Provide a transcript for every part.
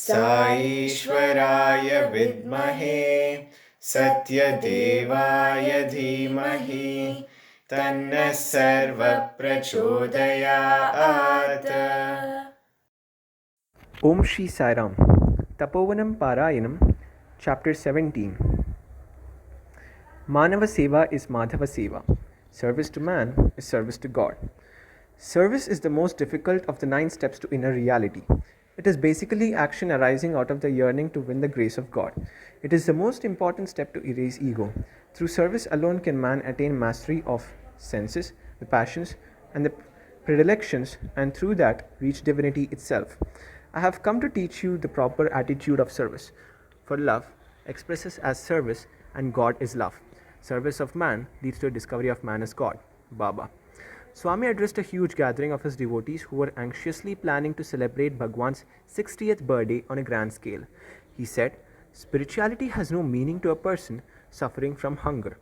साईश्वराय विद्महे सत्यदेवाय धीमहि तन्नः सर्वः प्रचोदयात्। Om Shri Sai Ram. Tapovanam Parayanam, Chapter 17. Manava Seva is Madhava Seva. Service to man is service to God. Service is the most difficult of the 9 steps to inner reality. It is basically action arising out of the yearning to win the grace of God. It is the most important step to erase ego. Through service alone can man attain mastery of senses, the passions, and the predilections, and through that reach divinity itself. I have come to teach you the proper attitude of service. For love expresses as service, and God is love. Service of man leads to a discovery of man as God. Baba. Swami addressed a huge gathering of his devotees who were anxiously planning to celebrate Bhagwan's 60th birthday on a grand scale. He said, "Spirituality has no meaning to a person suffering from hunger.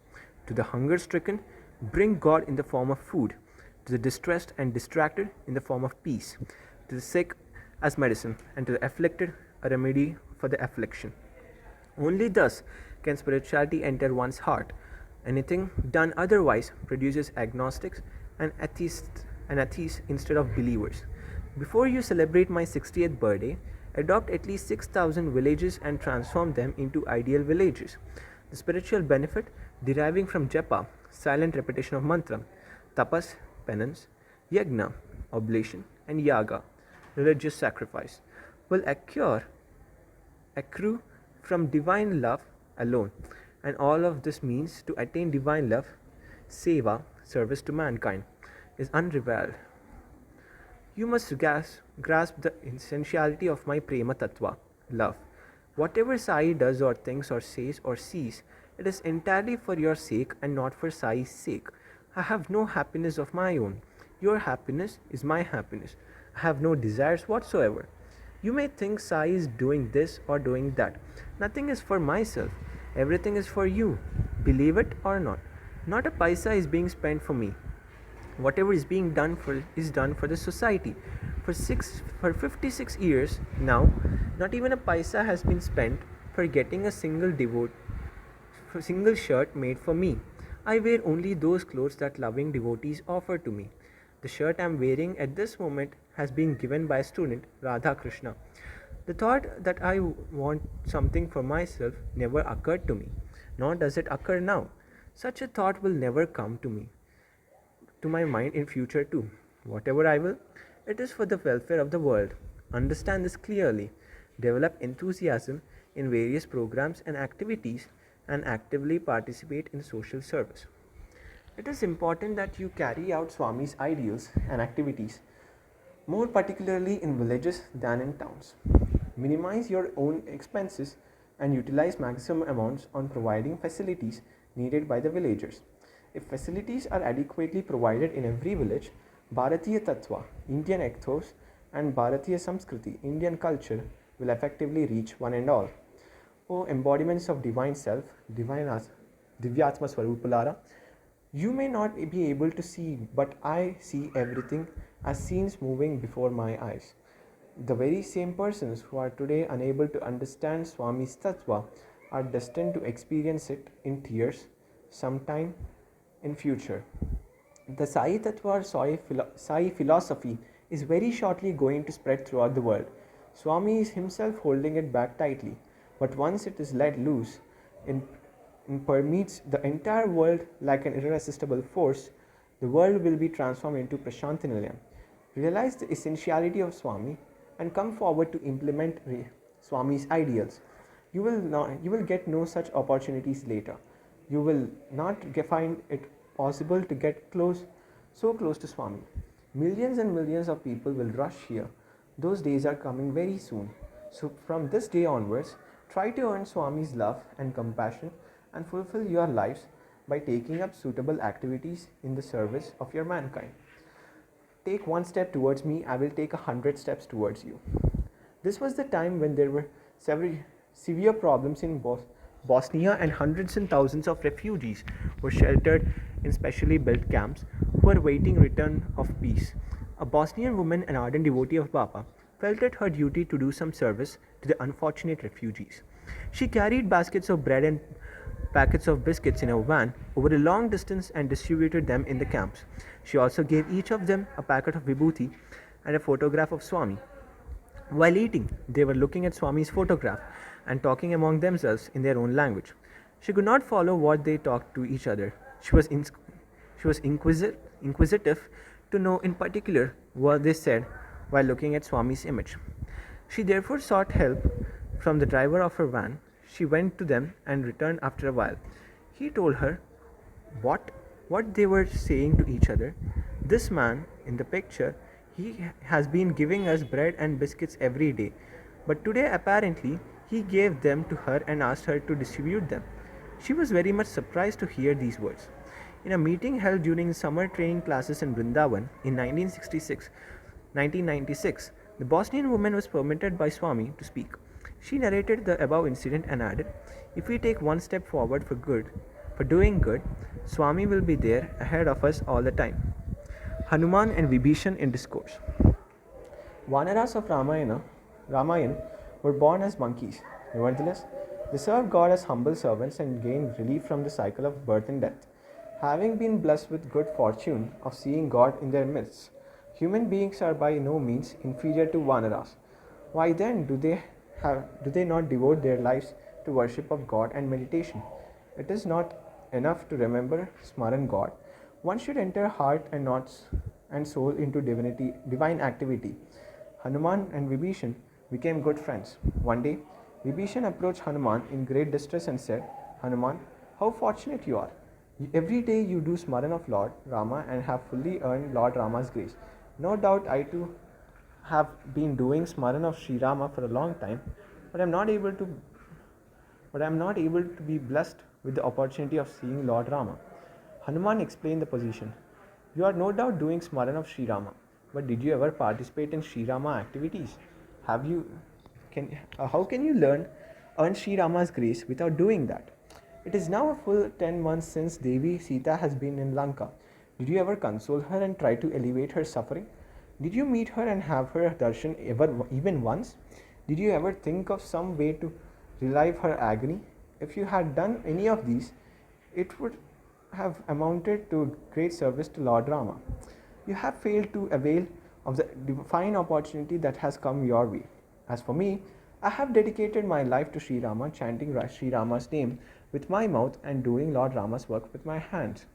To the hunger stricken, bring God in the form of food. To the distressed and distracted, in the form of peace. To the sick, as medicine, and to the afflicted, a remedy for the affliction. Only thus can spirituality enter one's heart. Anything done otherwise produces agnostics and atheists instead of believers. Before you celebrate my 60th birthday, adopt at least 6,000 villages and transform them into ideal villages. The spiritual benefit deriving from japa, silent repetition of mantra, tapas, penance, yagna, oblation, and yaga, religious sacrifice, will accrue from divine love alone. And all of this means to attain divine love, seva, service to mankind, is unrivaled. You must grasp the essentiality of my prema tattva, love. Whatever Sai does or thinks or says or sees, it is entirely for your sake and not for Sai's sake. I have no happiness of my own. Your happiness is my happiness. I have no desires whatsoever. You may think Sai is doing this or doing that. Nothing is for myself. Everything is for you. Believe it or not. Not a paisa is being spent for me. Whatever is being done is done for the society. For 56 years now, not even a paisa has been spent for getting a single shirt made for me. I wear only those clothes that loving devotees offer to me. The shirt I am wearing at this moment has been given by a student, Radha Krishna. The thought that I want something for myself never occurred to me, nor does it occur now. Such a thought will never come to my mind in future too. Whatever I will, it is for the welfare of the world. Understand this clearly. Develop enthusiasm in various programs and activities and actively participate in social service. It is important that you carry out Swami's ideals and activities, more particularly in villages than in towns. Minimize your own expenses and utilize maximum amounts on providing facilities needed by the villagers. If facilities are adequately provided in every village, Bharatiya Tattva, Indian ethos, and Bharatiya Samskriti, Indian culture, will effectively reach one and all. O embodiments of divine self, Divyatma Swarupalara, you may not be able to see, but I see everything as scenes moving before my eyes. The very same persons who are today unable to understand Swami's Tattva are destined to experience it in tears sometime in future. The Sai Tattva or Sai philosophy is very shortly going to spread throughout the world. Swami is himself holding it back tightly, but once it is let loose, it permeates the entire world like an irresistible force. The world will be transformed into Prashantinilayam. Realize the essentiality of Swami and come forward to implement Swami's ideals. You will get no such opportunities later. You will not find it possible to get so close to Swami. Millions and millions of people will rush here. Those days are coming very soon. So from this day onwards, try to earn Swami's love and compassion and fulfill your lives by taking up suitable activities in the service of your mankind. Take one step towards me, I will take 100 steps towards you. This was the time when there were several severe problems in Bosnia, and hundreds and thousands of refugees were sheltered in specially built camps who were waiting return of peace. A Bosnian woman, an ardent devotee of Baba, felt it her duty to do some service to the unfortunate refugees. She carried baskets of bread and packets of biscuits in a van over a long distance and distributed them in the camps. She also gave each of them a packet of vibhuti and a photograph of Swami. While eating, they were looking at Swami's photograph and talking among themselves in their own language. She could not follow what they talked to each other. She was inquisitive to know in particular what they said while looking at Swami's image. She therefore sought help from the driver of her van. She went to them and returned after a while. He told her what what they were saying to each other. This man in the picture, he has been giving us bread and biscuits every day, but today apparently he gave them to her and asked her to distribute them. She was very much surprised to hear these words. In a meeting held during summer training classes in Vrindavan in 1996, the Bosnian woman was permitted by Swami to speak. She narrated the above incident and added, "If we take one step forward for doing good, Swami will be there ahead of us all the time." Hanuman and Vibhishan in discourse. Vanaras of Ramayana were born as monkeys. Nevertheless, they served God as humble servants and gained relief from the cycle of birth and death. Having been blessed with good fortune of seeing God in their midst, human beings are by no means inferior to Vanaras. Why then do they not devote their lives to worship of God and meditation? It is not enough to remember Smaran God. One should enter heart and soul into divine activity. Hanuman and Vibhishan became good friends. One day, Vibhishan approached Hanuman in great distress and said, "Hanuman, how fortunate you are. Every day you do Smaran of Lord Rama and have fully earned Lord Rama's grace. No doubt I too have been doing Smaran of Sri Rama for a long time, but I am not able to be blessed with the opportunity of seeing Lord Rama." Hanuman explained the position. "You are no doubt doing Smaran of Sri Rama, but did you ever participate in Sri Rama activities? How can you earn Sri Rama's grace without doing that? It is now a full 10 months since Devi Sita has been in Lanka. Did you ever console her and try to alleviate her suffering? Did you meet her and have her darshan even once? Did you ever think of some way to relieve her agony? If you had done any of these, it would have amounted to great service to Lord Rama. You have failed to avail of the divine opportunity that has come your way. As for me, I have dedicated my life to Sri Rama, chanting Sri Rama's name with my mouth and doing Lord Rama's work with my hands."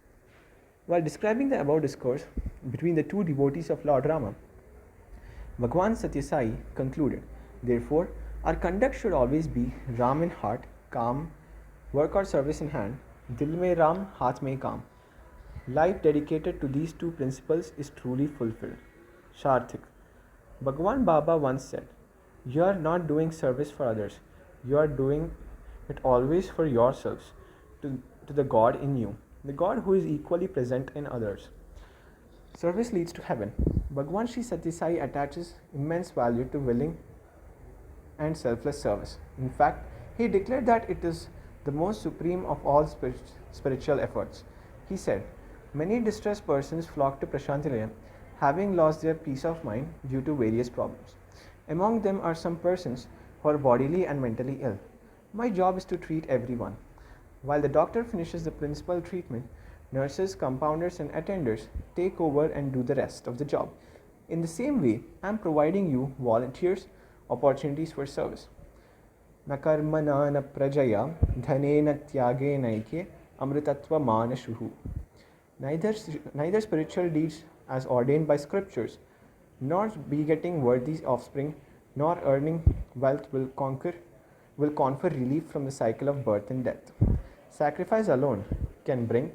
While describing the above discourse between the two devotees of Lord Rama, Bhagwan Satyasai concluded, "Therefore, our conduct should always be Ram in heart, calm, work or service in hand, Dil mein Ram, haath mein kaam." Life dedicated to these two principles is truly fulfilled. Sharthik. Bhagwan Baba once said, "You are not doing service for others, you are doing it always for yourselves, to the God in you, the God who is equally present in others." Service leads to heaven. Bhagwan Sri Satyasai attaches immense value to willing and selfless service. In fact, he declared that it is the most supreme of all spiritual efforts. He said, "Many distressed persons flock to Prashantilayam, having lost their peace of mind due to various problems. Among them are some persons who are bodily and mentally ill. My job is to treat everyone. While the doctor finishes the principal treatment, nurses, compounders, and attenders take over and do the rest of the job. In the same way, I am providing you, volunteers, opportunities for service. Na karmana na prajaya dhanena tyage naike amritatva manashuhu." Neither spiritual deeds as ordained by scriptures, nor begetting worthy offspring, nor earning wealth will confer relief from the cycle of birth and death. Sacrifice alone can bring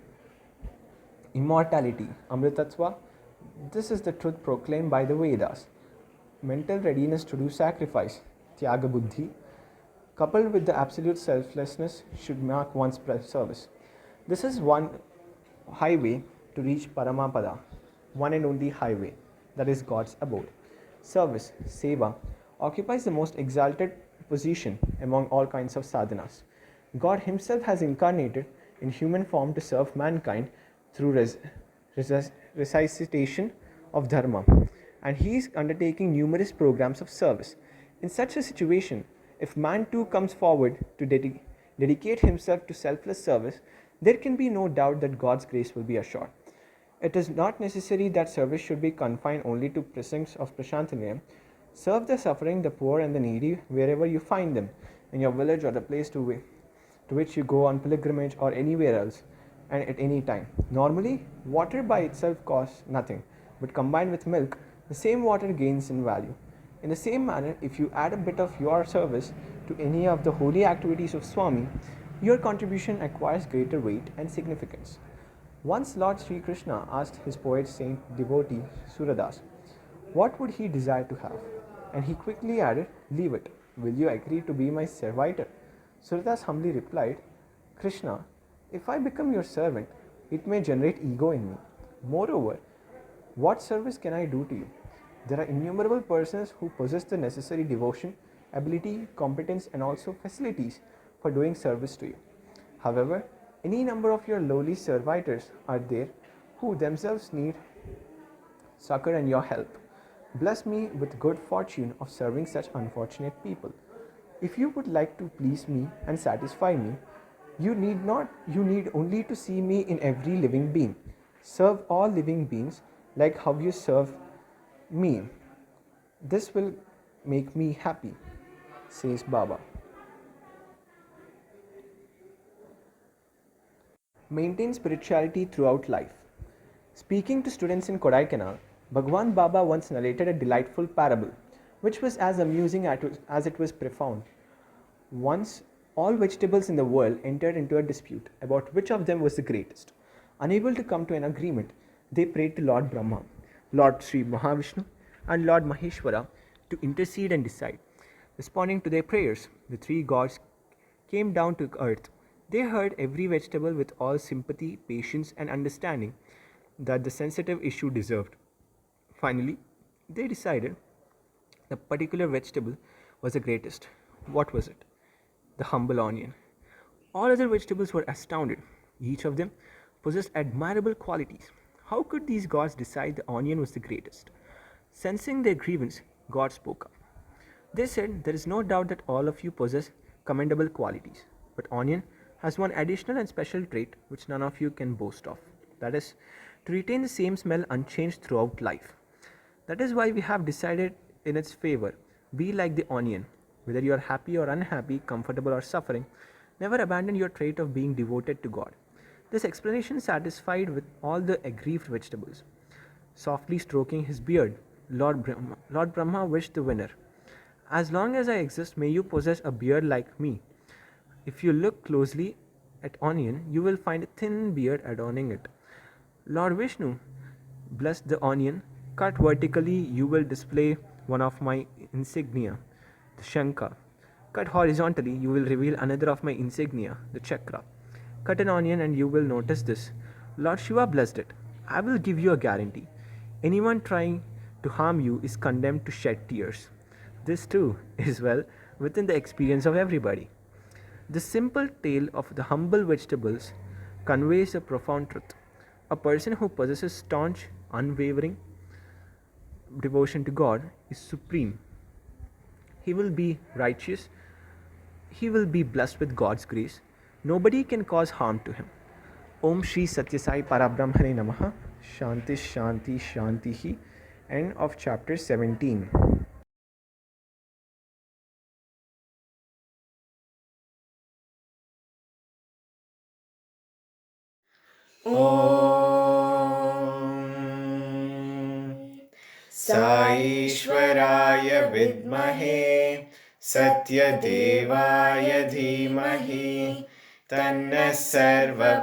immortality, amritatva. This is the truth proclaimed by the Vedas. Mental readiness to do sacrifice, tyaga buddhi, coupled with the absolute selflessness, should mark one's service. This is one highway to reach Paramapada, one and only highway, that is God's abode. Service, seva, occupies the most exalted position among all kinds of sadhanas. God Himself has incarnated in human form to serve mankind through recitation of dharma and he is undertaking numerous programs of service. In such a situation, if man too comes forward to dedicate himself to selfless service, there can be no doubt that God's grace will be assured. It is not necessary that service should be confined only to precincts of Prashantalayam. Serve the suffering, the poor, and the needy wherever you find them, in your village or the place to which you go on pilgrimage or anywhere else, and at any time. Normally, water by itself costs nothing, but combined with milk, the same water gains in value. In the same manner, if you add a bit of your service to any of the holy activities of Swami, your contribution acquires greater weight and significance. Once Lord Sri Krishna asked his poet saint devotee Suradas, what would he desire to have? And he quickly added, leave it. Will you agree to be my servitor? Suradas humbly replied, Krishna, if I become your servant, it may generate ego in me. Moreover, what service can I do to you? There are innumerable persons who possess the necessary devotion, ability, competence, and also facilities for doing service to you. However, any number of your lowly servitors are there who themselves need succor and your help. Bless me with good fortune of serving such unfortunate people. If you would like to please me and satisfy me, you need only to see me in every living being. Serve all living beings like how you serve me. This will make me happy, says Baba. Maintain spirituality throughout life. Speaking to students in Kodaikanal, Bhagwan Baba once narrated a delightful parable, which was as amusing as it was profound. Once, all vegetables in the world entered into a dispute about which of them was the greatest. Unable to come to an agreement, they prayed to Lord Brahma, Lord Sri Mahavishnu, and Lord Maheshwara to intercede and decide. Responding to their prayers, the three gods came down to earth. They heard every vegetable with all sympathy, patience, and understanding that the sensitive issue deserved. Finally, they decided the particular vegetable was the greatest. What was it? The humble onion. All other vegetables were astounded. Each of them possessed admirable qualities. How could these gods decide the onion was the greatest? Sensing their grievance, God spoke up. They said, there is no doubt that all of you possess commendable qualities, but onion has one additional and special trait which none of you can boast of. That is, to retain the same smell unchanged throughout life. That is why we have decided in its favor. Be like the onion. Whether you are happy or unhappy, comfortable or suffering, never abandon your trait of being devoted to God. This explanation satisfied with all the aggrieved vegetables. Softly stroking his beard, Lord Brahma wished the winner, as long as I exist, may you possess a beard like me. If you look closely at onion, you will find a thin beard adorning it. Lord Vishnu blessed the onion. Cut vertically, you will display one of my insignia, the Shankha. Cut horizontally, you will reveal another of my insignia, the Chakra. Cut an onion and you will notice this. Lord Shiva blessed it. I will give you a guarantee. Anyone trying to harm you is condemned to shed tears. This too is well within the experience of everybody. The simple tale of the humble vegetables conveys a profound truth. A person who possesses staunch, unwavering devotion to God is supreme. He will be righteous. He will be blessed with God's grace. Nobody can cause harm to him. Om Shri Satya Sai Parabrahmane Namaha. Shanti Shanti Shantihi. End of chapter 17. साईश्वराय विद्महे सत्यदेवाय धीमहि तन्नः सर्वप्रचोदयात्